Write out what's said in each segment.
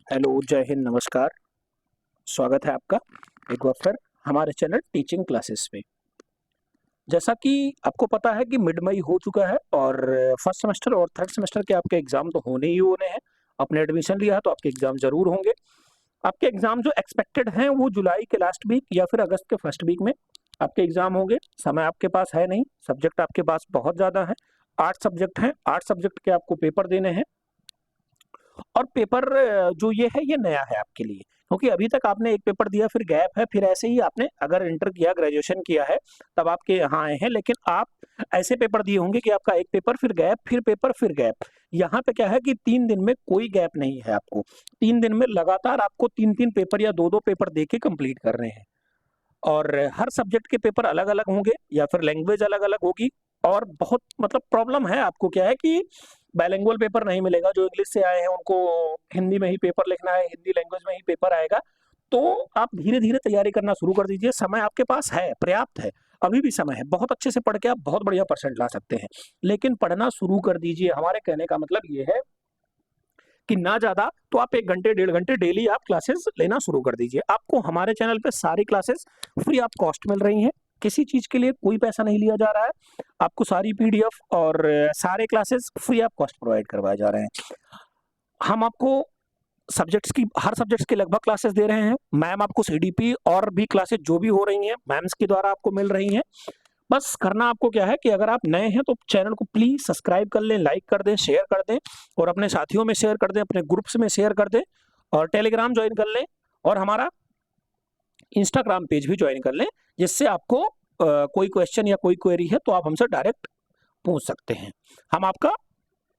Hello, जय हिंद, नमस्कार। स्वागत है आपका एक बार फिर हमारे चैनल टीचिंग क्लासेस पे। जैसा कि आपको पता है कि मिड मई हो चुका है और फर्स्ट सेमेस्टर और थर्ड सेमेस्टर के आपके एग्जाम तो होने ही होने हैं। आपने एडमिशन लिया है तो आपके एग्जाम जरूर होंगे। आपके एग्जाम जो एक्सपेक्टेड हैं वो जुलाई के लास्ट वीक या फिर अगस्त के फर्स्ट वीक में आपके एग्जाम होंगे। समय आपके पास है नहीं, सब्जेक्ट आपके पास बहुत ज़्यादा है। 8 सब्जेक्ट हैं, 8 सब्जेक्ट के आपको पेपर देने हैं। और पेपर जो ये है ये नया है आपके लिए, क्योंकि अभी तक आपने एक पेपर दिया फिर गैप है, फिर ऐसे ही आपने अगर इंटर किया, ग्रेजुएशन किया है तब आपके यहाँ आए हैं, लेकिन आप ऐसे पेपर दिए होंगे कि आपका एक पेपर फिर गैप, फिर पेपर फिर गैप। यहाँ पे क्या है कि 3 दिन में कोई गैप नहीं है आपको। 3 दिन में लगातार आपको 3-3 पेपर या 2-2 पेपर दे के कंप्लीट करने हैं। और हर सब्जेक्ट के पेपर अलग-अलग होंगे या फिर लैंग्वेज अलग-अलग होगी। और बहुत मतलब प्रॉब्लम है आपको क्या है कि बाइलिंगुअल पेपर नहीं मिलेगा। जो इंग्लिश से आए हैं उनको हिंदी में ही पेपर लिखना है, हिंदी लैंग्वेज में ही पेपर आएगा। तो आप धीरे-धीरे तैयारी करना शुरू कर दीजिए। समय आपके पास है, पर्याप्त है, अभी भी समय है। बहुत अच्छे से पढ़ के आप बहुत बढ़िया परसेंट ला सकते हैं। लेकिन पढ़ना शुरू कर दीजिए। हमारे कहने का मतलब ये है कि ना ज़्यादा तो आप 1 घंटे, 1.5 घंटे डेली आप क्लासेस लेना शुरू कर दीजिए। आपको हमारे चैनल पे सारी क्लासेस फ्री ऑफ कॉस्ट मिल रही हैं। किसी चीज़ के लिए कोई पैसा नहीं लिया जा रहा है। आपको सारी पीडीएफ और सारे classes free of cost provide करवाए जा रहे हैं। हम आपको हर सब्जेक्ट्स की लगभग क्लासेस दे रहे हैं। मैम आपको सीडीपी और भी क्लासेस जो भी हो रही हैं, मैम्स के द्वारा आपको मिल रही हैं। बस करना आपको क्या है कि अगर आप नए हैं तो चैनल को प्लीज सब्सक्राइब कर लें, लाइक कर दें, शेयर कर दें और अपने साथियों में शेयर कर दें, अपने ग्रुप्स में शेयर कर दें और टेलीग्राम ज्वाइन कर लें और हमारा इंस्टाग्राम पेज भी ज्वाइन कर लें, जिससे आपको कोई क्वेश्चन या कोई क्वेरी है तो आप हमसे डायरेक्ट पूछ सकते हैं। हम आपका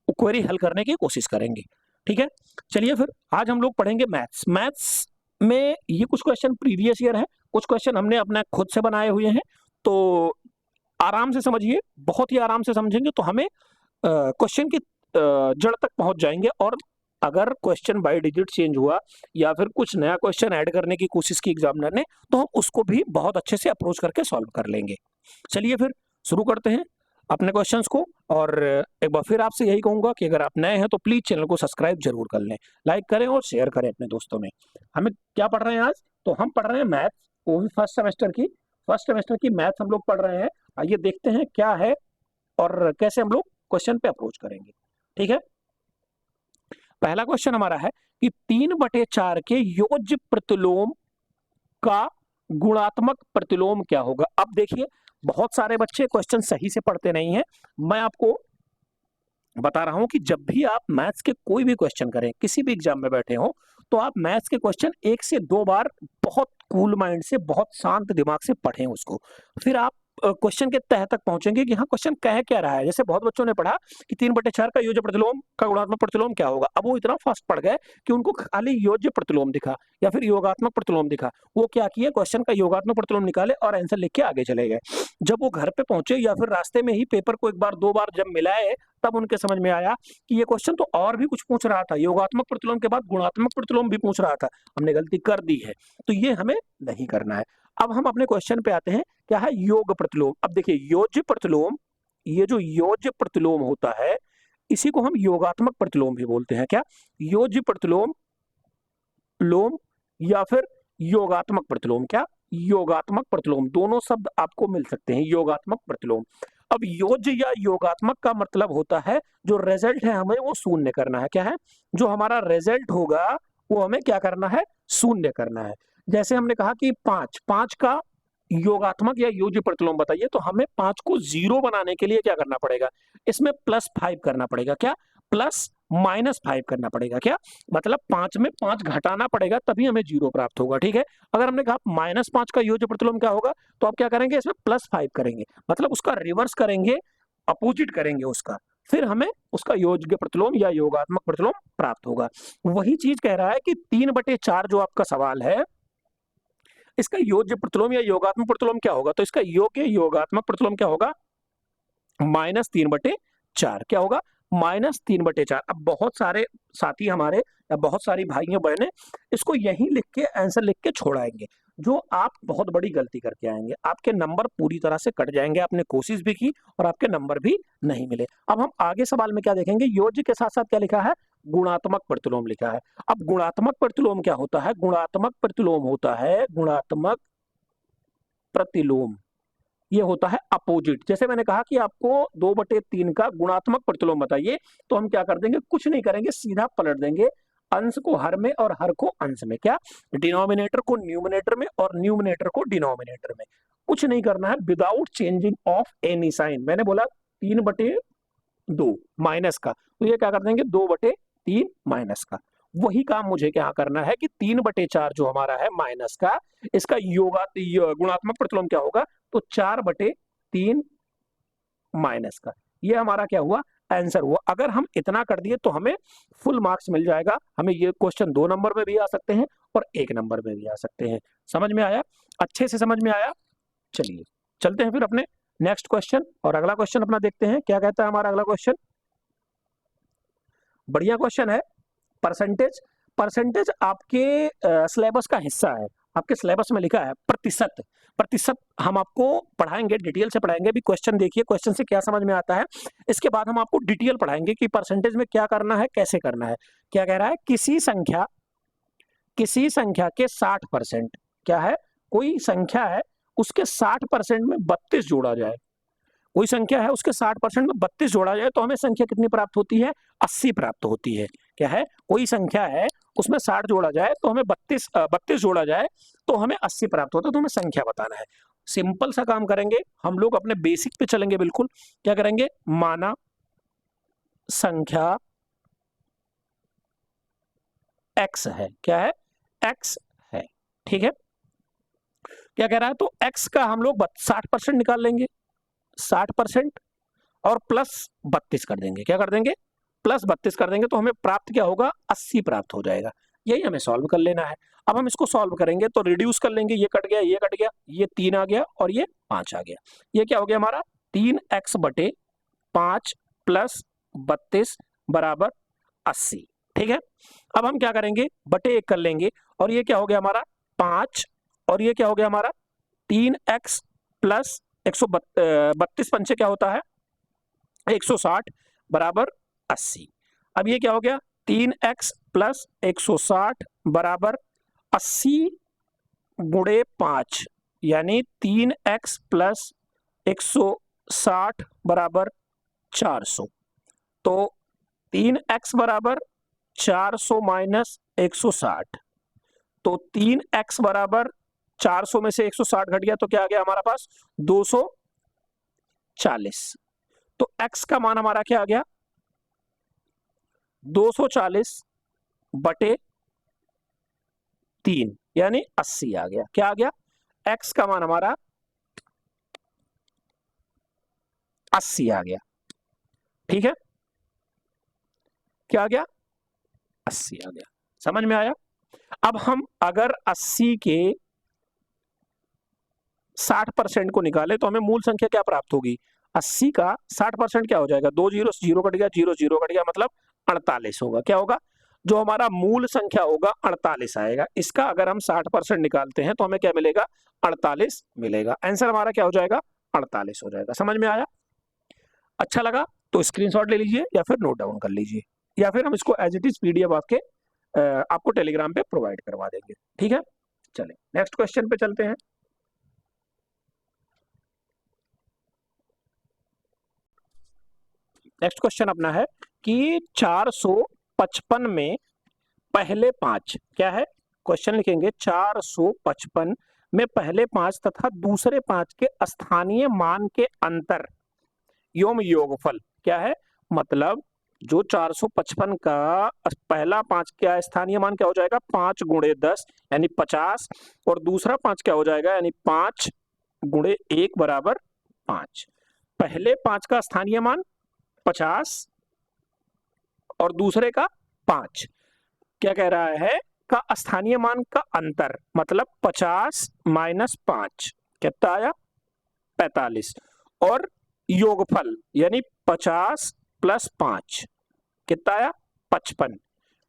क्वेरी हल करने की कोशिश करेंगे। ठीक है, चलिए फिर आज हम लोग पढ़ेंगे मैथ्स। मैथ्स में ये कुछ क्वेश्चन प्रीवियस ईयर है, कुछ क्वेश्चन हमने अपना खुद से बनाए हुए हैं। तो आराम से समझिए, बहुत ही आराम से समझेंगे तो हमें क्वेश्चन की जड़ तक पहुंच जाएंगे। और अगर क्वेश्चन बाय डिजिट चेंज हुआ या फिर कुछ नया क्वेश्चन ऐड करने की कोशिश की एग्जामिनर ने, तो हम उसको भी बहुत अच्छे से अप्रोच करके सॉल्व कर लेंगे। चलिए फिर शुरू करते हैं अपने क्वेश्चंस को। और एक बार फिर आपसे यही कहूंगा कि अगर आप नए हैं तो प्लीज चैनल को सब्सक्राइब जरूर कर लें, लाइक करें और शेयर करें अपने दोस्तों में। हमें क्या पढ़ रहे हैं आज? तो हम पढ़ रहे हैं मैथ्स, वो भी फर्स्ट सेमेस्टर की मैथ्स हम लोग पढ़ रहे हैं। आइए देखते हैं क्या है और कैसे हम लोग क्वेश्चन पे अप्रोच करेंगे। ठीक है, पहला क्वेश्चन हमारा है कि 3/4 के योज्य प्रतिलोम का गुणात्मक प्रतिलोम क्या होगा। अब देखिए, बहुत सारे बच्चे क्वेश्चन सही से पढ़ते नहीं हैं। मैं आपको बता रहा हूं कि जब भी आप मैथ्स के कोई भी क्वेश्चन करें, किसी भी एग्जाम में बैठे हो, तो आप मैथ्स के क्वेश्चन 1 से 2 बार बहुत कूल माइंड से, बहुत शांत दिमाग से पढ़ें उसको। फिर आप क्वेश्चन के तह तक पहुंचेंगे कि हाँ क्वेश्चन कह क्या रहा है। जैसे बहुत बच्चों ने पढ़ा कि 3/4 का योज्य प्रतिलोम का गुणात्मक प्रतिलोम क्या होगा। अब वो इतना फास्ट पढ़ गए कि उनको खाली योज्य प्रतिलोम दिखा या फिर योगात्मक प्रतिलोम दिखा। वो क्या किए, क्वेश्चन का योगात्मक प्रतिलोम निकाले और आंसर लिख के आगे चले गए। जब वो घर पे पहुंचे या फिर रास्ते में ही पेपर को 1 बार 2 बार जब मिलाए, तब उनके समझ में आया कि ये क्वेश्चन तो और भी कुछ पूछ रहा था, योगात्मक प्रतिलोम के बाद गुणात्मक प्रतिलोम भी पूछ रहा था, हमने गलती कर दी है। तो ये हमें नहीं करना है। अब हम अपने क्वेश्चन पे आते हैं, क्या है योग प्रतिलोम। अब देखिए, योज्य प्रतिलोम, ये जो योज्य प्रतिलोम होता है इसी को हम योगात्मक प्रतिलोम भी बोलते हैं। क्या? योज्य प्रतिलोम, लोम या फिर योगात्मक प्रतिलोम। क्या? योगात्मक प्रतिलोम, दोनों शब्द आपको मिल सकते हैं, योगात्मक प्रतिलोम। अब योज्य या योगात्मक का मतलब होता है जो रिजल्ट है हमें वो शून्य करना है। क्या है? जो हमारा रिजल्ट होगा वो हमें क्या करना है? शून्य करना है। जैसे हमने कहा कि 5 का योगात्मक या योज्य प्रतिलोम बताइए, तो हमें 5 को 0 बनाने के लिए क्या करना पड़ेगा? इसमें +5 करना पड़ेगा। क्या? प्लस -5 करना पड़ेगा। क्या मतलब? 5 में 5 घटाना पड़ेगा तभी हमें 0 प्राप्त होगा। ठीक है, अगर हमने कहा -5 का योज्य प्रतिलोम क्या होगा, तो आप क्या करेंगे? इसमें +5 करेंगे, मतलब उसका रिवर्स करेंगे, अपोजिट करेंगे उसका, फिर हमें उसका योज्य प्रतिलोम या योगात्मक प्रतिलोम प्राप्त होगा। वही चीज कह रहा है कि 3/4 जो आपका सवाल है, इसका योज्य प्रतिलोम या योगात्मक प्रतिलोम क्या होगा। तो इसका योग्य योगात्मक प्रतिलोम क्या होगा? -3/4। क्या होगा? -3/4। अब बहुत सारे साथी हमारे या बहुत सारी भाइयों बहनें इसको यहीं लिख के आंसर लिख के छोड़ आएंगे, जो आप बहुत बड़ी गलती करके आएंगे। आपके नंबर पूरी तरह से कट जाएंगे। आपने कोशिश भी की और आपके नंबर भी नहीं मिले। अब हम आगे सवाल में क्या देखेंगे, योज्य के साथ साथ क्या लिखा है? गुणात्मक प्रतिलोम लिखा है। अब गुणात्मक प्रतिलोम क्या होता है? गुणात्मक प्रतिलोम होता है, गुणात्मक प्रतिलोम ये होता है अपोजिट। जैसे मैंने कहा कि आपको 2/3 का गुणात्मक प्रतिलोम बताइए, तो हम क्या कर देंगे, कुछ नहीं करेंगे, सीधा पलट देंगे अंश को हर में और हर को अंश में। क्या? डिनोमिनेटर को न्यूमिनेटर में और न्यूमिनेटर को डिनोमिनेटर में। कुछ नहीं करना है, without changing of any sign. मैंने बोला 3/2 माइनस का, तो ये क्या कर देंगे 2/3 माइनस का। वही काम मुझे क्या करना है कि 3/4 जो हमारा है माइनस का, इसका गुणात्मक प्रतिलोम क्या होगा, तो 4/3 माइनस का। ये हमारा क्या हुआ, आंसर हुआ। अगर हम इतना कर दिए तो हमें फुल मार्क्स मिल जाएगा। हमें ये क्वेश्चन 2 नंबर में भी आ सकते हैं और 1 नंबर में भी आ सकते हैं। समझ में आया? अच्छे से समझ में आया? चलिए चलते हैं फिर अपने नेक्स्ट क्वेश्चन, और अगला क्वेश्चन अपना देखते हैं क्या कहता है हमारा अगला क्वेश्चन। बढ़िया क्वेश्चन है। परसेंटेज, परसेंटेज आपके सिलेबस का हिस्सा है। आपके सिलेबस में लिखा है प्रतिशत। प्रतिशत हम आपको पढ़ाएंगे, डिटेल से पढ़ाएंगे। अभी क्वेश्चन देखिए, क्वेश्चन से क्या समझ में आता है, इसके बाद हम आपको डिटेल पढ़ाएंगे कि परसेंटेज में क्या करना है, कैसे करना है। क्या कह रहा है, किसी संख्या के 60%, क्या है, कोई संख्या है उसके 60% में 32 जोड़ा जाए। कोई संख्या है उसके 60% में 32 जोड़ा जाए तो हमें संख्या कितनी प्राप्त होती है, 80 प्राप्त होती है। क्या है, कोई संख्या है उसमें 60 जोड़ा जाए तो हमें 32 जोड़ा जाए तो हमें 80 प्राप्त होता है। तो हमें संख्या बताना है। सिंपल सा काम करेंगे हम लोग, अपने बेसिक पे चलेंगे बिल्कुल। क्या करेंगे, माना संख्या x है। क्या है, x है। ठीक है, क्या कह रहा है, तो x का हम लोग 60% निकाल लेंगे, 60% और प्लस 32 कर देंगे। क्या कर देंगे, प्लस 32 कर देंगे तो हमें प्राप्त क्या होगा, 80 प्राप्त हो जाएगा। यही हमें सॉल्व कर लेना है। अब हम इसको सॉल्व करेंगे तो रिड्यूस कर लेंगे, ये कट गया, ये कट गया, ये 3 आ गया और ये 5 आ गया। ये क्या हो गया हमारा, 3x/5 प्लस 32 बराबर 80। ठीक है, अब हम क्या करेंगे, बटे 1 कर लेंगे और ये क्या हो गया हमारा 5, और ये क्या हो गया हमारा 3x प्लस 132 पंचे क्या होता है 160 बराबर 80। अब ये क्या हो गया, 3x प्लस 160 बराबर 80 गुणे 5, यानी 3x प्लस 160 बराबर 400। तो 3x बराबर 400 माइनस 160, तो 3x बराबर 400 में से 160 घट गया तो क्या आ गया हमारा पास 240। तो x का मान हमारा क्या आ गया, 240 बटे 3 यानी 80 आ गया। क्या आ गया, x का मान हमारा 80 आ गया। ठीक है, क्या आ गया, 80 आ गया। समझ में आया? अब हम अगर 80 के 60% को निकाले तो हमें मूल संख्या क्या प्राप्त होगी, 80 का 60% क्या हो जाएगा, 2 जीरो, जीरो कट गया, जीरो जीरो कट गया, मतलब 48 होगा। क्या होगा, जो हमारा मूल संख्या होगा 48 आएगा। इसका अगर हम 60% निकालते हैं तो हमें क्या मिलेगा, 48 मिलेगा। आंसर हमारा क्या हो जाएगा, 48 हो जाएगा। समझ में आया? अच्छा लगा तो स्क्रीनशॉट ले लीजिए या फिर नोट डाउन कर लीजिए, या फिर हम इसको एज इट इज पीडीएफ आपको टेलीग्राम पे प्रोवाइड करवा देंगे। ठीक है, चलिए नेक्स्ट क्वेश्चन पे चलते हैं। नेक्स्ट क्वेश्चन अपना है कि 455 में पहले 5, क्या है, क्वेश्चन लिखेंगे 455 में पहले 5 तथा दूसरे 5 के स्थानीय मान के अंतर योम योगफल। क्या है, मतलब जो 455 का पहला 5 क्या स्थानीय मान क्या हो जाएगा, 5 गुणे 10 यानी 50, और दूसरा 5 क्या हो जाएगा, यानी 5 गुणे 1 बराबर 5। पहले 5 का स्थानीय मान 50 और दूसरे का 5, क्या कह रहा है, का स्थानीय मान का अंतर, मतलब 50 माइनस 5 कितना आया 45, और योगफल यानी 50 प्लस 5 कितना आया 55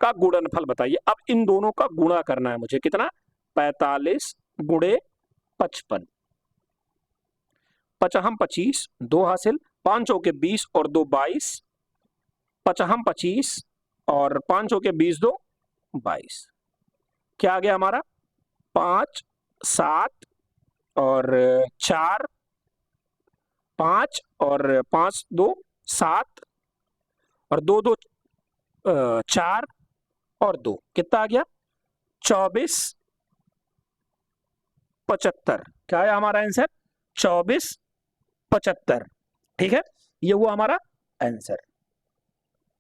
का गुणनफल बताइए। अब इन दोनों का गुणा करना है मुझे, कितना 45 गुणे 55, 55 25 2 हासिल, 5 चौके 20 और 2 22, 55 25 और 5 चौके 20 2 22। क्या आ गया हमारा 5 7 और 4 5 और 5 2 7 और 2 2 4 और 2 कितना आ गया 24 75। क्या है हमारा आंसर 24 75। ठीक है, ये हुआ हमारा आंसर।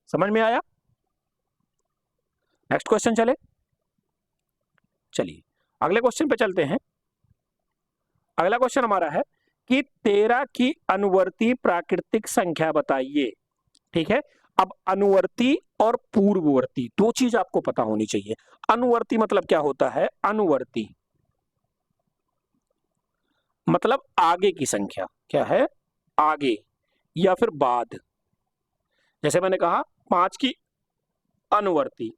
समझ में आया? नेक्स्ट क्वेश्चन चलिए अगले क्वेश्चन पे चलते हैं। अगला क्वेश्चन हमारा है कि 13 की अनुवर्ती प्राकृतिक संख्या बताइए। ठीक है, अब अनुवर्ती और पूर्ववर्ती दो चीज आपको पता होनी चाहिए। अनुवर्ती मतलब क्या होता है? अनुवर्ती मतलब आगे की संख्या। क्या है? आगे या फिर बाद। जैसे मैंने कहा 5 की अनुवर्ती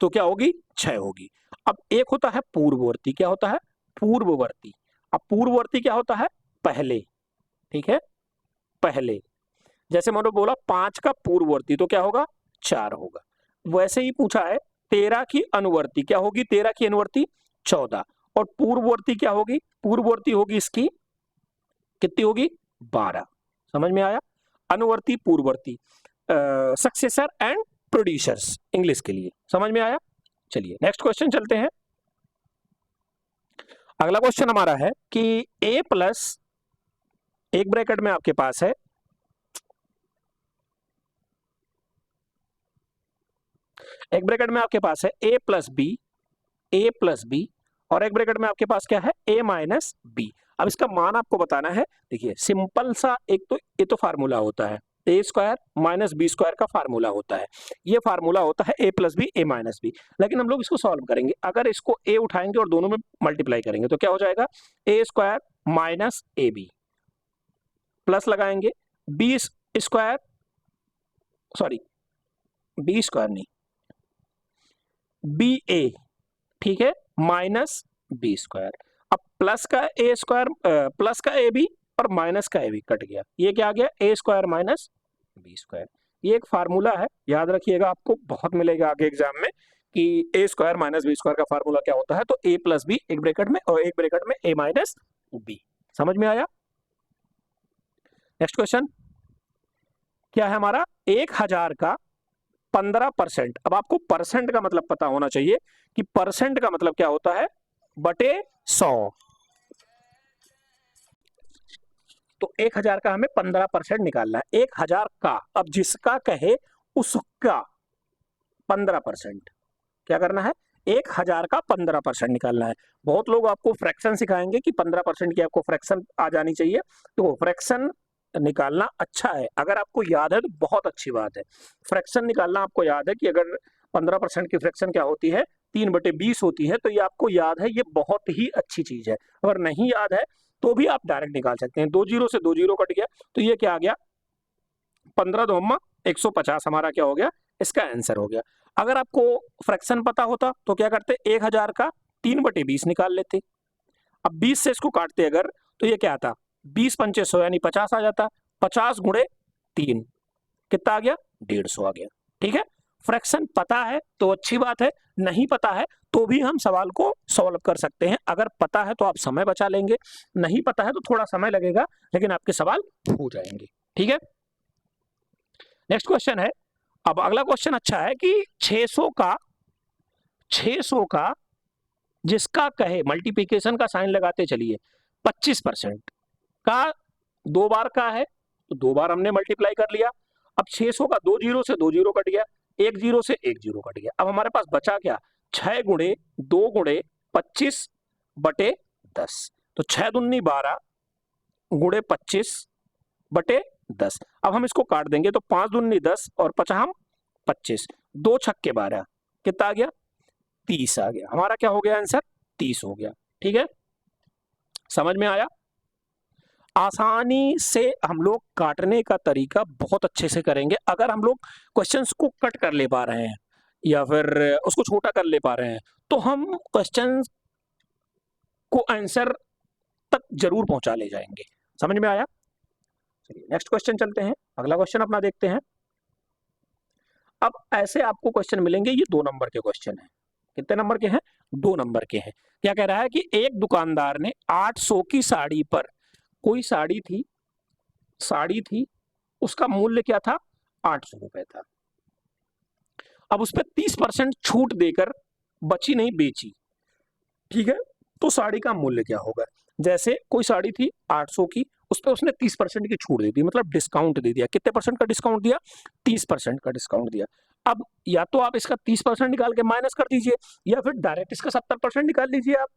तो क्या होगी 6 होगी। अब एक होता है पूर्ववर्ती। क्या होता है? पूर्ववर्ती। अब पूर्ववर्ती क्या होता है? पहले। ठीक है, पहले। जैसे मैंने बोला 5 का पूर्ववर्ती तो क्या होगा 4 होगा। वैसे ही पूछा है 13 की अनुवर्ती क्या होगी? 13 की अनुवर्ती 14। और पूर्ववर्ती क्या होगी? पूर्ववर्ती होगी इसकी कितनी होगी 12। समझ में आया? अनुवर्ती पूर्ववर्ती, सक्सेसर एंड प्रोड्यूसर्स इंग्लिश के लिए। समझ में आया? चलिए नेक्स्ट क्वेश्चन चलते हैं। अगला क्वेश्चन हमारा है कि a प्लस एक ब्रैकेट में आपके पास है एक ब्रैकेट में आपके पास है a प्लस बी और एक ब्रैकेट में आपके पास क्या है a माइनस बी। अब इसका मान आपको बताना है। देखिए सिंपल सा एक तो ये तो फार्मूला होता है A square minus B square का फार्मूला होता है। ये फार्मूला होता है a plus B A minus B. लेकिन हम लोग इसको सॉल्व करेंगे। अगर इसको a उठाएंगे और दोनों में मल्टीप्लाई करेंगे तो क्या हो जाएगा a square minus a b plus लगाएंगे b square, sorry b square नहीं बी ए, ठीक है, माइनस बी स्क्वायर। अब प्लस का ए स्क्वायर प्लस का ए बी और माइनस का ए बी कट गया। ये क्या आ गया ए स्क्वायर माइनस बी स्क्वायर। ये एक फार्मूला है, याद रखिएगा, आपको बहुत मिलेगा आगे एग्जाम में कि ए स्क्वायर माइनस बी स्क्वायर का फार्मूला क्या होता है। तो ए प्लस बी एक ब्रैकेट में और एक ब्रैकेट में ए माइनस बी। समझ में आया? नेक्स्ट क्वेश्चन क्या है हमारा 1000 का 15%। अब आपको परसेंट का मतलब पता होना चाहिए कि परसेंट का मतलब क्या होता है बटे 100। तो 1000 का हमें 15% निकालना है। 1000 का, अब जिसका कहे उसका 15%। क्या करना है 1000 का 15% निकालना है। बहुत लोग आपको फ्रैक्शन सिखाएंगे कि 15% की आपको फ्रैक्शन आ जानी चाहिए। तो फ्रैक्शन निकालना अच्छा है, अगर आपको याद है तो बहुत अच्छी बात है। फ्रैक्शन निकालना आपको याद है कि अगर 15% की फ्रैक्शन क्या होती है 3/20 होती है। तो ये आपको याद है, ये बहुत ही अच्छी चीज है। अगर नहीं याद है तो भी आप डायरेक्ट निकाल सकते हैं। 2 जीरो से 2 जीरो कट गया तो ये क्या आ गया 15 2 150 हमारा क्या हो गया इसका आंसर हो गया। अगर आपको फ्रैक्शन पता होता तो क्या करते 1000 का 3/20 निकाल लेते। अब 20 से इसको काटते अगर तो ये क्या आता 20 पंचे 100 यानी 50 आ जाता। 50 गुणे 3 कितना आ गया 150 आ गया। ठीक है, फ्रैक्शन पता है तो अच्छी बात है, नहीं पता है तो भी हम सवाल को सॉल्व कर सकते हैं। अगर पता है तो आप समय बचा लेंगे, नहीं पता है तो थोड़ा समय लगेगा लेकिन आपके सवाल हो जाएंगे। ठीक है, नेक्स्ट क्वेश्चन है। अब अगला क्वेश्चन अच्छा है कि 600 का जिसका कहे मल्टीप्लिकेशन का साइन लगाते चलिए 25% का 2 बार का है तो 2 बार हमने मल्टीप्लाई कर लिया। अब 600 का 2 जीरो से 2 जीरो कट गया, 1 जीरो से 1 जीरो कट गया। अब हमारे पास बचा क्या 6 गुणे 2 गुणे 25 बटे 10। तो 6 दूनी 12 गुणे 25 बटे 10। अब हम इसको काट देंगे तो 5 दूनी 10 और 50 25, 2 छक्के 12 कितना आ गया 30 आ गया। हमारा क्या हो गया आंसर 30 हो गया। ठीक है, समझ में आया? आसानी से हम लोग काटने का तरीका बहुत अच्छे से करेंगे। अगर हम लोग क्वेश्चंस को कट कर ले पा रहे हैं या फिर उसको छोटा कर ले पा रहे हैं तो हम क्वेश्चंस को आंसर तक जरूर पहुंचा ले जाएंगे। समझ में आया? चलिए नेक्स्ट क्वेश्चन चलते हैं। अगला क्वेश्चन अपना देखते हैं। अब ऐसे आपको क्वेश्चन मिलेंगे, ये 2 नंबर के क्वेश्चन हैं। कितने नंबर के हैं? 2 नंबर के हैं। क्या कह रहा है कि एक दुकानदार ने 800 की साड़ी पर, कोई साड़ी थी, उसका मूल्य क्या था? 800 रुपए था। अब उस पर 30% छूट देकर बची नहीं बेची, ठीक है, तो साड़ी का मूल्य क्या होगा? जैसे कोई साड़ी थी 800 की, उस पर उसने 30% की छूट दे दी, मतलब डिस्काउंट दे दिया। कितने परसेंट का डिस्काउंट दिया? 30% का डिस्काउंट दिया। अब या तो आप इसका 30% निकाल के माइनस कर दीजिए, या फिर डायरेक्ट इसका 70% निकाल लीजिए आप,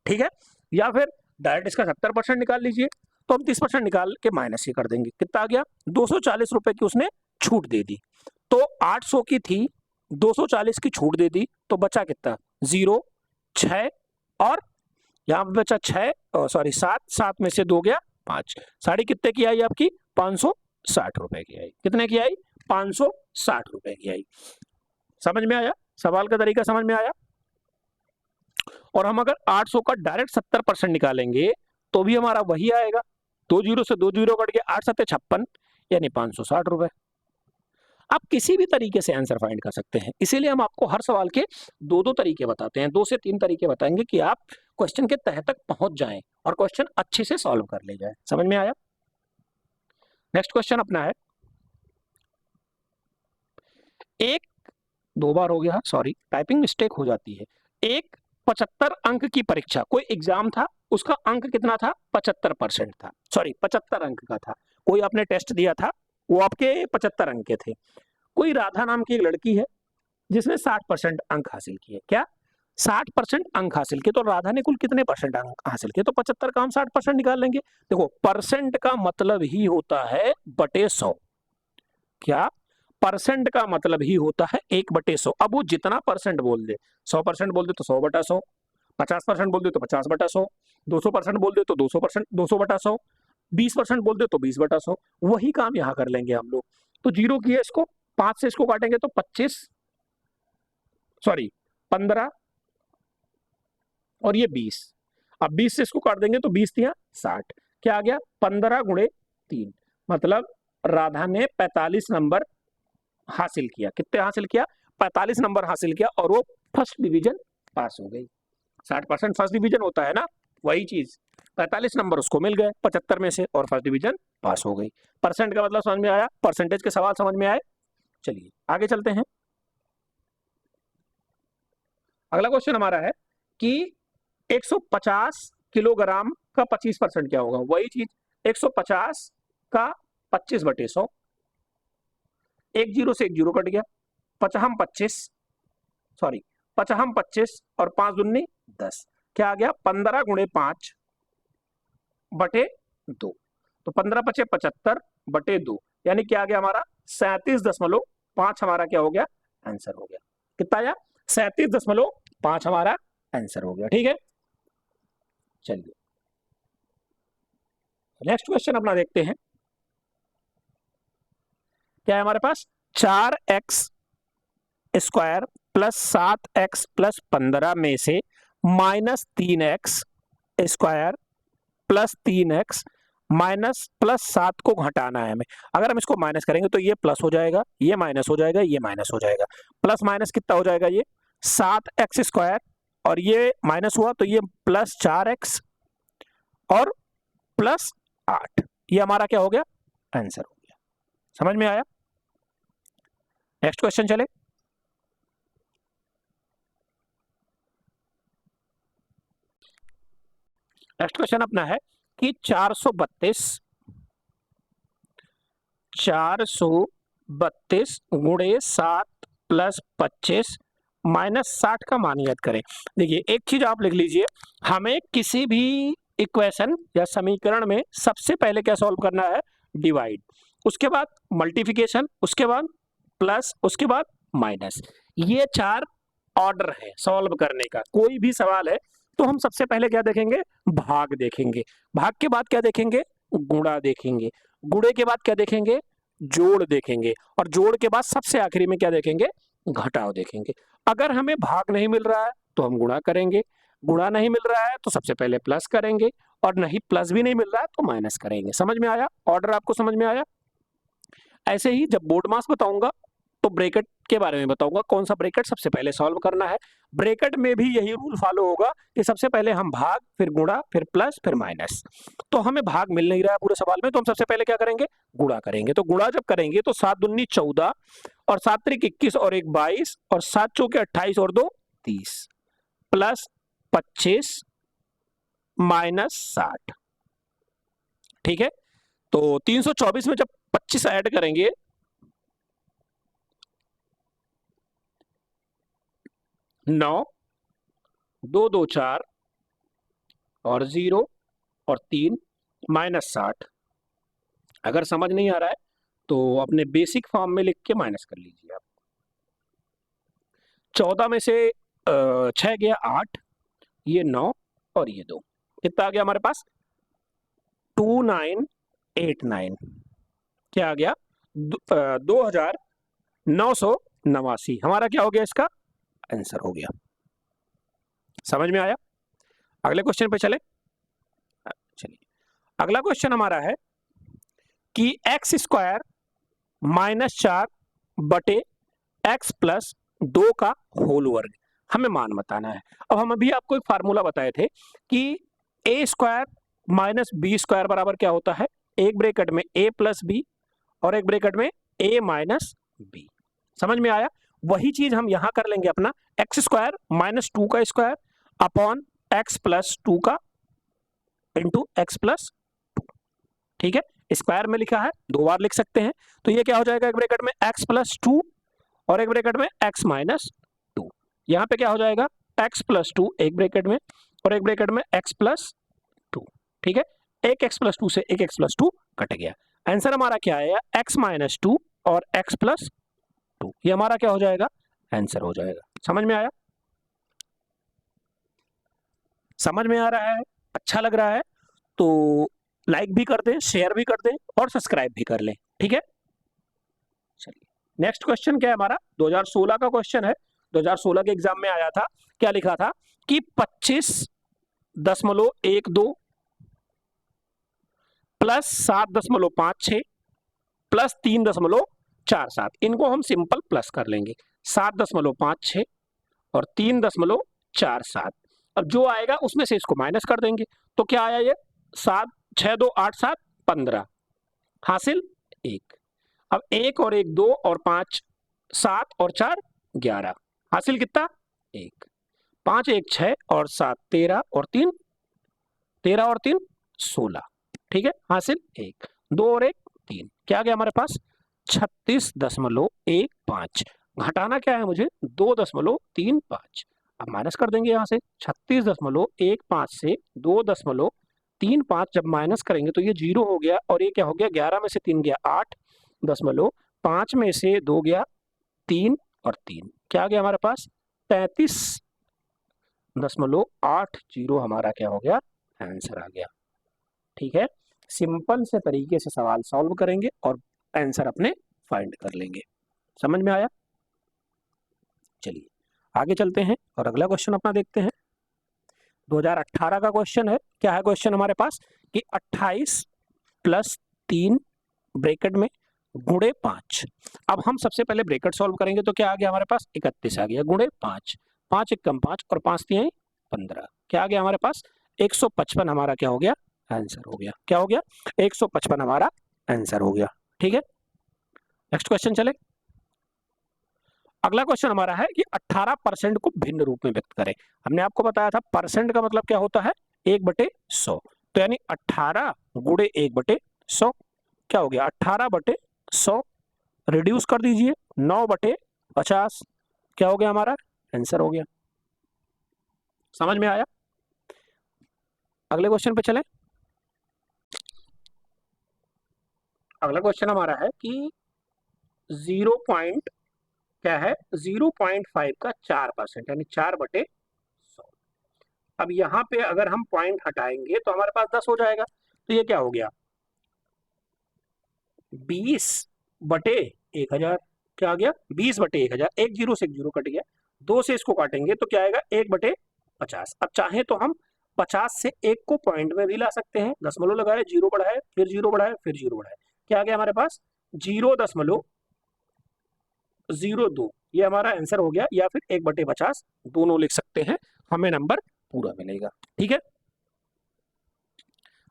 ठीक है, या फिर डायरेक्ट इसका 70% निकाल लीजिए। तो हम 30% निकाल के माइनस ही कर देंगे। कितना आ गया? 240 रुपए की उसने छूट दे दी। तो 800 की थी, 240 की छूट दे दी, तो बचा कितना? 0, 6 और यहां पे बचा 6, सॉरी 7, 7 में से 2 गया 5। साड़ी कितने की आई आपकी? 560 रुपए की आई। कितने की आई? 560 रुपए की आई। समझ में आया? सवाल का तरीका समझ में आया? और हम अगर 800 का डायरेक्ट 70% निकालेंगे तो भी हमारा वही आएगा। 2 जीरो से 2 जीरो कट के 8 7 56, यानी 560 रुपए। आप किसी भी तरीके से आंसर फाइंड कर सकते हैं, इसीलिए हम आपको हर सवाल के 2-2 तरीके बताते हैं, 2 से 3 तरीके बताएंगे कि आप क्वेश्चन के तह तक पहुंच जाएं और क्वेश्चन अच्छे से सॉल्व कर ले जाएं। समझ में आया? नेक्स्ट क्वेश्चन अपना है, एक 2 बार हो गया, सॉरी टाइपिंग मिस्टेक हो जाती है। एक 75 अंक की परीक्षा, कोई एग्जाम था, उसका अंक कितना था? 75% था, सॉरी 75 अंक का था। कोई आपने टेस्ट दिया था, वो आपके 75 अंक के थे। कोई राधा नाम की एक लड़की है जिसने 60% अंक हासिल किए। क्या? 60% अंक हासिल किए। तो राधा ने कुल कितने परसेंट अंक हासिल किए? तो 75 का हम 60% निकाल लेंगे। देखो, परसेंट का मतलब ही होता है बटे 100। क्या? परसेंट का मतलब ही होता है 1/100। अब वो जितना परसेंट बोल दे, 100% बोल दे तो 100/100, 50% बोल दे तो 50/100, 200% बोल दे तो 200%, 200/100, 20% बोल दे तो 20/100। वही काम यहां कर लेंगे हम लोग। तो 0 किया, इसको 5 से इसको काटेंगे तो 25, सॉरी 15 और ये 20। अब 20 से इसको काट देंगे तो 20 दिया 60। क्या आ गया? 15 गुणे 3, मतलब राधा ने 45 नंबर हासिल किया। कितने हासिल किया? 45 नंबर हासिल किया और वो फर्स्ट डिवीजन पास हो गई। 60% फर्स्ट डिवीजन होता है ना, वही चीज। 45 नंबर उसको मिल गए 75 में से और फर्स्ट डिवीजन पास हो गई। परसेंट का मतलब समझ में आया? परसेंटेज के सवाल समझ में आए? चलिए आगे चलते हैं। अगला क्वेश्चन हमारा है कि 150 किलोग्राम का 25% क्या होगा? वही चीज, 150 का 25/100। एक जीरो से एक जीरो कट गया, 55 25, सॉरी 55 25 और 5 दूनी 10। क्या आ गया? 15 गुणे 5 बटे 2। तो 15 पचे 75 बटे 2, यानी क्या आ गया हमारा? 37.5 हमारा क्या हो गया? आंसर हो गया। कितना आया? 37.5 हमारा आंसर हो गया। ठीक है, चलिए नेक्स्ट क्वेश्चन अपना देखते हैं। क्या है हमारे पास? 4x square plus 7x plus 15 में से -3x square plus 3x minus plus 7 को घटाना है हमें। अगर हम इसको माइनस करेंगे तो ये प्लस हो जाएगा, ये माइनस हो जाएगा, ये माइनस हो जाएगा। प्लस माइनस कितना हो जाएगा? ये 7x स्क्वायर और ये माइनस हुआ तो ये प्लस 4x और प्लस 8। ये हमारा क्या हो गया? आंसर हो गया। समझ में आया? नेक्स्ट क्वेश्चन चले। नेक्स्ट क्वेश्चन अपना है कि 432 गुणे 7 प्लस 25 माइनस 60 का मान याद करें। देखिए एक चीज आप लिख लीजिए, हमें किसी भी इक्वेशन या समीकरण में सबसे पहले क्या सॉल्व करना है? डिवाइड, उसके बाद मल्टीप्लिकेशन, उसके बाद प्लस, उसके बाद माइनस। ये 4 ऑर्डर है सॉल्व करने का। कोई भी सवाल है तो हम सबसे पहले क्या देखेंगे? भाग देखेंगे। भाग के बाद क्या देखेंगे? गुणा देखेंगे। गुणे के बाद क्या देखेंगे? जोड़ देखेंगे। और जोड़ के बाद सबसे आखिरी में क्या देखेंगे? घटाव देखेंगे। अगर हमें भाग नहीं मिल रहा है तो हम गुणा करेंगे, गुणा नहीं मिल रहा है तो सबसे पहले प्लस करेंगे, और नहीं प्लस भी नहीं मिल रहा है तो माइनस करेंगे। समझ में आया? ऑर्डर आपको समझ में आया? ऐसे ही जब बोर्ड मास बताऊंगा तो ब्रैकेट के बारे में बताऊंगा, कौन सा ब्रैकेट सबसे पहले सॉल्व करना है। ब्रैकेट में भी यही रूल फॉलो होगा कि सबसे पहले हम भाग, फिर गुणा, फिर प्लस, फिर माइनस। तो हमें भाग मिल नहीं रहा है पूरे सवाल में, तो हम सबसे पहले क्या करेंगे, गुणा करेंगे। तो गुणा जब करेंगे तो 7 दूनी 14 और 7 त्रिक 21 और 1 22 और 7 चौके 28 और 2 30 प्लस 25 माइनस 60। ठीक है, तो 324 में जब 25 ऐड करेंगे 9 2 2 4 और 0 और 3 माइनस 60। अगर समझ नहीं आ रहा है तो अपने बेसिक फॉर्म में लिख के माइनस कर लीजिए आप। 14 में से 6 गया 8, ये 9 और ये 2, कितना आ गया हमारे पास 2989। क्या आ गया 2989 हमारा क्या हो गया, इसका आंसर हो गया। समझ में आया? अगले क्वेश्चन पे चले। चलिए, अगला क्वेश्चन हमारा है कि एक्स स्क्वायर माइनस 4 बटे एक्स प्लस 2 का होल वर्ग हमें मान बताना है। अब हम अभी आपको एक फार्मूला बताए थे कि ए स्क्वायर माइनस बी स्क्वायर बराबर क्या होता है, एक ब्रैकेट में ए प्लस बी और एक ब्रैकेट में ए माइनस बी। समझ में आया? वही चीज हम यहां कर लेंगे अपना, एक्स स्क्वायर माइनस 2 का स्क्वायर अपॉन एक्स प्लस 2 का इंटू एक्स प्लस 2। ठीक है, स्क्वायर में लिखा है, 2 बार लिख सकते हैं। तो ये क्या हो जाएगा, एक ब्रैकेट में एक्स प्लस 2 और एक ब्रैकेट में एक्स माइनस 2। यहां पे क्या हो जाएगा, एक्स प्लस 2 एक ब्रैकेट में और एक ब्रैकेट में एक्स प्लस 2। ठीक है, एक एक्स प्लस 2 से एक एक्स प्लस 2 कट गया। आंसर हमारा क्या आएगा, एक्स माइनस 2 और एक्स प्लस 2। ये हमारा क्या हो जाएगा, आंसर हो जाएगा। समझ में आया? समझ में आ रहा है? अच्छा लग रहा है तो लाइक भी कर दें, शेयर भी कर दें और सब्सक्राइब भी कर लें। ठीक है, चलिए नेक्स्ट क्वेश्चन क्या है हमारा, 2016 का क्वेश्चन है। 2016 के एग्जाम में आया था, क्या लिखा था कि 25.12 प्लस 7.56 प्लस 3.47, इनको हम सिंपल प्लस कर लेंगे। 7.56 और 3.47, अब जो आएगा उसमें से इसको माइनस कर देंगे। तो क्या आया ये 7 6 2 8 7 15 हासिल 1। अब 1 और 1 2 और 5 7 और 4 11 हासिल कितना 1। 5 1 6 और 7 13 और 3 13 और 3 16। ठीक है, हासिल 1। 2 और 1 3, क्या आ गया हमारे पास 36.15। घटाना क्या है मुझे 2.35। अब माइनस कर देंगे यहाँ से 36.15 से 2.35 जब माइनस करेंगे तो ये 0 हो गया और ये क्या हो गया 11 में से 3 गया 8.5 में से 2 गया 3 और 3, क्या आ गया हमारे पास 33.80 हमारा क्या हो गया आंसर आ गया। ठीक है, सिंपल से तरीके से सवाल सॉल्व करेंगे और आंसर अपने फाइंड कर लेंगे। समझ में आया? चलिए आगे चलते हैं और अगला क्वेश्चन अपना देखते हैं। 2018 का क्वेश्चन है। क्या है क्वेश्चन हमारे पास कि 28 प्लस 3 ब्रैकेट में गुणे 5। अब हम सबसे पहले ब्रैकेट सॉल्व करेंगे तो क्या आ गया हमारे पास 31 आ गया, गुणे 5, 5 एकम 5 और 5 तिहाई 15, क्या आ गया हमारे पास 155 हमारा क्या हो गया आंसर हो गया। क्या हो गया 155 हमारा आंसर हो गया। ठीक है, नेक्स्ट क्वेश्चन चले। अगला क्वेश्चन हमारा है कि 18% को भिन्न रूप में व्यक्त करें। हमने आपको बताया था परसेंट का मतलब क्या होता है 1/100, तो यानी 18 गुणे 1/100 क्या हो गया 18/100। रिड्यूस कर दीजिए 9/50, क्या हो गया हमारा आंसर हो गया। समझ में आया? अगले क्वेश्चन पे चले। अगला क्वेश्चन हमारा है कि 0. क्या है 0.5 का 4% यानी 4/100। अब यहां पे अगर हम पॉइंट हटाएंगे तो हमारे पास 10 हो जाएगा। तो ये क्या हो गया 20/1000, क्या आ गया 20/1000। एक जीरो से एक जीरो कट गया, 2 से इसको काटेंगे तो क्या आएगा 1/50। अब चाहे तो हम 50 से 1 को पॉइंट में भी ला सकते हैं, दशमलव लगाए, जीरो बढ़ाए, फिर जीरो बढ़ाए, फिर जीरो बढ़ाए, क्या आ गया हमारे पास 0.50 0.02 ये हमारा आंसर हो गया, या फिर 1/50 दोनों लिख सकते हैं, हमें नंबर पूरा मिलेगा। ठीक है,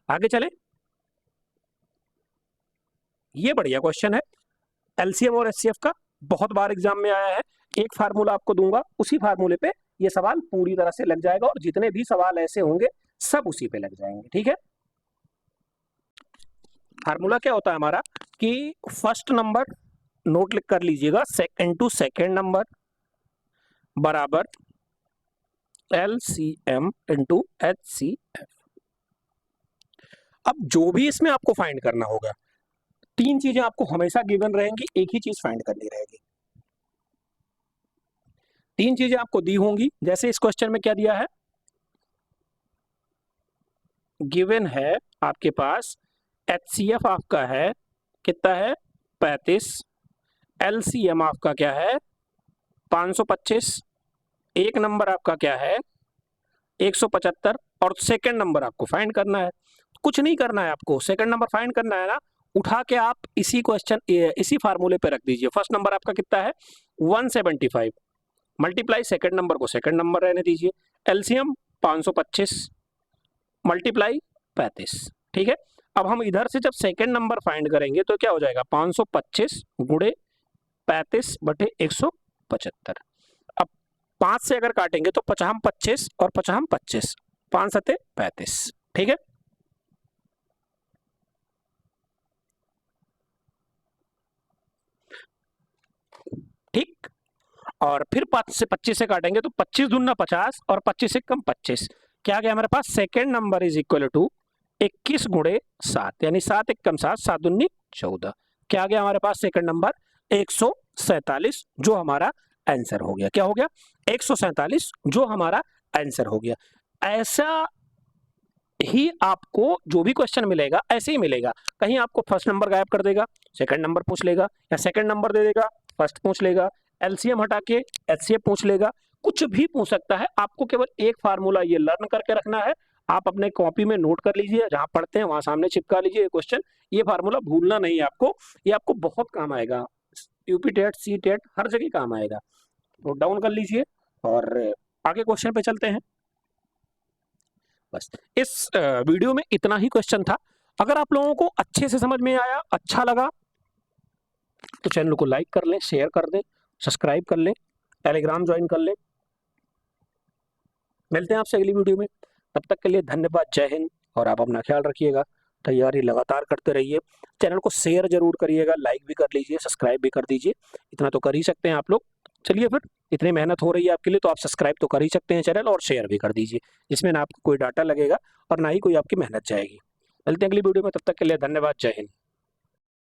आगे चले। ये बढ़िया क्वेश्चन है, एलसीएम और एचसीएफ का, बहुत बार एग्जाम में आया है। एक फार्मूला आपको दूंगा, उसी फार्मूले पे ये सवाल पूरी तरह से लग जाएगा, और जितने भी सवाल ऐसे होंगे सब उसी पे लग जाएंगे। ठीक है, फार्मूला क्या होता है हमारा कि फर्स्ट नंबर नोट लिख कर लीजिएगा, इनटू सेकेंड नंबर बराबर एलसीएम इनटू एचसीएफ। अब जो भी इसमें आपको फाइंड करना होगा, तीन चीजें आपको हमेशा गिवन रहेंगी, एक ही चीज फाइंड करनी रहेगी। तीन चीजें आपको दी होंगी, जैसे इस क्वेश्चन में क्या दिया है, गिवन है आपके पास एचसीएफ आपका है कितना है 35, एलसीएम आपका क्या है 525, एक नंबर आपका क्या है 175, और सेकंड नंबर आपको फाइंड करना है। कुछ नहीं करना है आपको, सेकंड नंबर फाइंड करना है ना, उठा के आप इसी क्वेश्चन इसी फार्मूले पे रख दीजिए। फर्स्ट नंबर आपका कितना है 175, मल्टीप्लाई सेकंड नंबर को सेकंड नंबर रहने दीजिए, एलसीएम 525 मल्टीप्लाई 35। ठीक है, अब हम इधर से जब सेकंड नंबर फाइंड करेंगे तो क्या हो जाएगा 525 गुणे 35/175। अब 5 से अगर काटेंगे तो 50 25 और 50 25, 5 सते 35। ठीक है, ठीक, और फिर 5 से 25 से काटेंगे तो 25 दूना 50 और 25 से कम 25, क्या गया हमारे पास second number is equal to 21 गुणे 7, यानी 7 1 कम 7, 7 दूनी 14, क्या गया हमारे पास सेकंड नंबर 147, जो हमारा आंसर हो गया। क्या हो गया 147, जो हमारा आंसर हो गया। ऐसा ही आपको जो भी क्वेश्चन मिलेगा ऐसे ही मिलेगा, कहीं आपको फर्स्ट नंबर गायब कर देगा, सेकंड नंबर पूछ लेगा, या सेकंड नंबर दे देगा फर्स्ट पूछ लेगा, एलसीएम हटा के एचसीएफ पूछ लेगा, कुछ भी पूछ सकता है। आपको केवल एक फार्मूला ये लर्न करके रखना है, आप अपने कॉपी में नोट कर लीजिए, जहां पढ़ते हैं वहां सामने चिपका लीजिए क्वेश्चन, ये फार्मूला भूलना नहीं है आपको, ये आपको बहुत काम आएगा, यूपी टेट सी टेट हर जगह काम आएगा। नोट डाउन कर लीजिए और आगे क्वेश्चन पे चलते हैं। बस इस वीडियो में इतना ही क्वेश्चन था। अगर आप लोगों को अच्छे से समझ में आया, अच्छा लगा, तो चैनल को लाइक कर लें, शेयर कर दें, सब्सक्राइब कर लें, टेलीग्राम ज्वाइन कर लें। मिलते हैं आपसे अगली वीडियो में, तब तक के लिए धन्यवाद, जय हिंद, और आप अपना ख्याल रखिएगा, तैयारी लगातार करते रहिए, चैनल को शेयर जरूर करिएगा, लाइक भी कर लीजिए, सब्सक्राइब भी कर दीजिए, इतना तो कर ही सकते हैं आप लोग। चलिए फिर, इतनी मेहनत हो रही है आपके लिए तो आप सब्सक्राइब तो कर ही सकते हैं चैनल, और शेयर भी कर दीजिए, इसमें ना आपको कोई डाटा लगेगा और ना ही कोई आपकी मेहनत जाएगी। मिलते हैं अगली वीडियो में, तब तक के लिए धन्यवाद, जय हिंद।